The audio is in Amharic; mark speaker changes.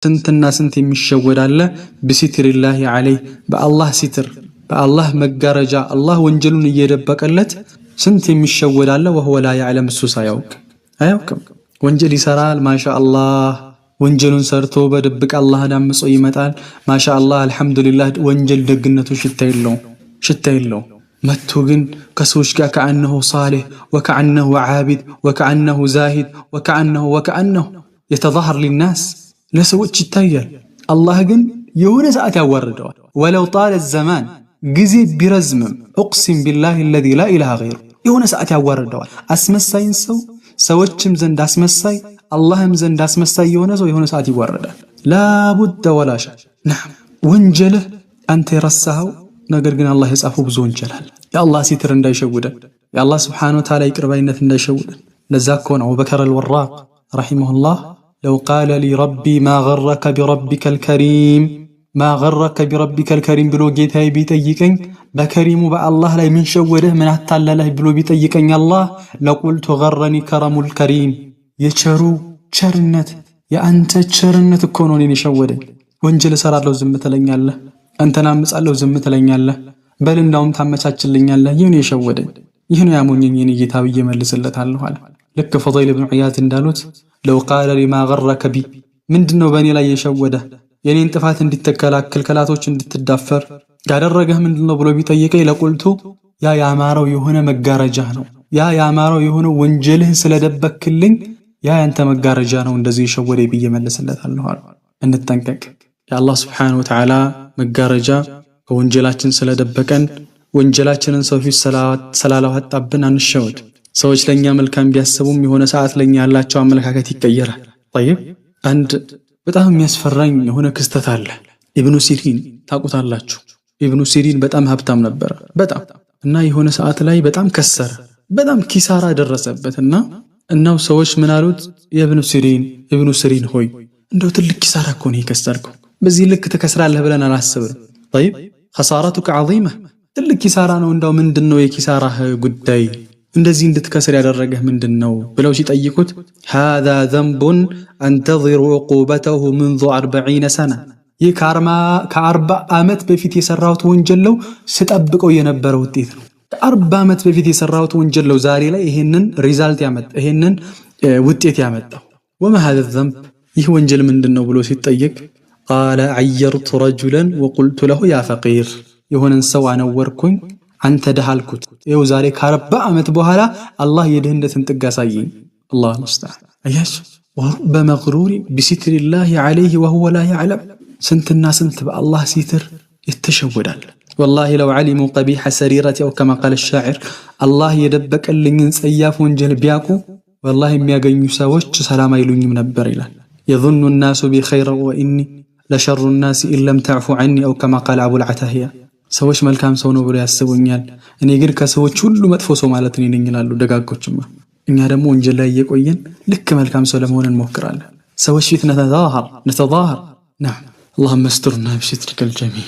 Speaker 1: ስንትና ስንት የሚሸወዳለ በሲትሪላሂ ዐለይህ በአላህ ሲትር በአላህ መጋረጃ አላህ ወንጀሉን እየደበቀለት ስንት የሚሸወዳለ ወሁወ ላ ያዕለም እሱ አያውቅም ወንጀል ይሰራል ማሻአላህ ወንጀሉን ሰርቶ በድብቅ አላህን አምጾ ይመጣል ማሻአላህ አልহামዱሊላህ ወንጀል ደግነቱ ሽታ የለው መጥቶ ግን ከሰዎች ጋር ከአንሁ ሷሊህ ወከአንሁ ዓቢድ ወከአንሁ ዛሂድ ወከአንሁ يتظاهر للناس ለሰዎች ይታያል አላህ ግን የሆነ ሰዓት ያዋርደዋል ወለው طال الزمان ጊዜ ቢረዝምም اقسم بالله الذي لا اله غيره የሆነ ሰዓት ያዋርደዋል አስመሳይን ሰዎችም ዘንድ አስመሳይ አላህም ዘንድ አስመሳይ የሆነ ሰዓት ይዋረዳል لا بد ولا شك نعم ወንጀልህ አንተ የረሳኸው ነገር ግን አላህ የጻፈው ብዙ ወንጀል አለ የአላህ ሲትር እንዳይሸውደን የአላህ Subhanahu Wa Ta'ala ይቅርባይነት እንዳይሸውደን ለዛ ከሆነ አቡበከር አልወራቅ رحمه الله لو قال لي ربي ما غرك بربك الكريم بلو ጌታዬ ቢጠይቀኝ በከሪሙ በአላህ ላይ ምን ሸወደህ ምን አታለለህ ብሎ ቢጠይቀኝ አላህ ለቁልቱ غرني كرم الكريم የቸሩ ቸርነት የአንተ ቸርነት እኮ ነው እኔን የሸወደኝ ወንጀል ሰራለሁ ዝም ትለኛለህ አንተና አምጻለሁ ዝም ትለኛለህ በል እንዳውም ታመቻችልኛለህ ይሄን የሸወደኝ ይሄን ያሞኘኝ የኔ ጌታ ብዬ መልስለታለሁ አለ ልክ ፈضይል ኢብኑ ዒያድ እንዳሉት لو قال لي ما غرك بي ምንድነው በእኔ ላይ የሸወደህ የኔን ጥፋት እንድትከላከል ከላቶች እንድትዳፈር ያደረገህ ምንድነው ብሎ ቢጠይቀኝ ለቁልቱ ያ ያማረው የሆነ መጋረጃ ነው ያ ያማረው የሆነ ወንጀልህ ስለደበክልኝ ያ ያንተ መጋረጃ ነው እንደዚህ የሸወደኝ ብዬ መልስለታለሁ አለ እንጠንቀቅ የአላህ Subhanahu Wa Ta'ala መጋረጃ ከወንጀላችን ስለደበቀን ወንጀላችንን ሰው ፊት ስላላወጣብን አንሸወድ ሰዎች ለኛ መልካም ቢያስቡም የሆነ ሰዓት ለኛ ያላቸው አመለካከት ይቀየራል طيب አንድ በጣም የሚያስፈራኝ የሆነ ክስተት አለ ኢብኑ ሲሪን ታውቁታላችሁ ኢብኑ ሲሪን በጣም ሀብታም ነበር በጣም እና የሆነ ሰዓት ላይ በጣም ከሰረ በጣም ኪሳራ ደረሰበትና እናው ሰዎች ምን አሉት ኢብኑ ሲሪን ሆይ እንደው ትልቅ ኪሳራ እኮ ነው የከሰርከው በዚህ ልክ ተከስራለህ ብለን አላስብም طيب خسارتك عظيمه ትልቅ ኪሳራ ነው እንደው ምንድነው የኪሳራህ ጉዳይ እንደዚህ እንድትከስር ያደረገህ ምንድነው ብለው ሲጠይቁት هذا ذنب انتظر عقوبته منذ 40 سنه ይህ ከ40 አመት በፊት የሰራሁት ወንጀል ነው ስጠብቀው የነበረ ውጤት ነው 40 አመት በፊት የሰራሁት ወንጀል ነው ዛሬ ላይ ይሄንን ሪዛልት ያመጣ ይሄንን ውጤት ያመጣው وما هذا الذنب ይህ ወንጀል ምንድነው ብሎ ሲጠይቅ قال عيرت رجلا وقلت له يا فقير የሆነን ሰው አነወርኩኝ አንተ ደሃልኩት ይው ዛሬ ከ40 አመት በኋላ አላህ የድህነትን ጥግ አሳየኝ አላህ ሙስተዓን አያሽ ወሩበ መግሩር بستر الله عليه وهو لا يعلم ስንትና ስንት በአላህ ሲትር ይተሸወዳል والله لو علموا قبيح سريرتي او كما قال الشاعر الله የደበቀልኝን ጸያፍ ወንጀል ቢያቁ والله የሚያገኙ ሰዎች ሰላም አይሉኝም ነበር ይላል يظن الناس بخير واني لشر الناس ان لم تعفو عني او كما قال ابو العتاهيه ሰዎች መልካም ሰው ነው ብሎ ያስቡኛል እኔ ግን ከሰዎች ሁሉ መጥፎ ሰው ማለት ነኝ ይላሉ ደጋጎችማ እኛ ደግሞ ወንጀል ላይ እየቆየን ልክ መልካም ሰው ለመሆን እንሞክራለን ሰዎች ፊት ነተዛሃር نعم اللهم استرنا بسترك الجميل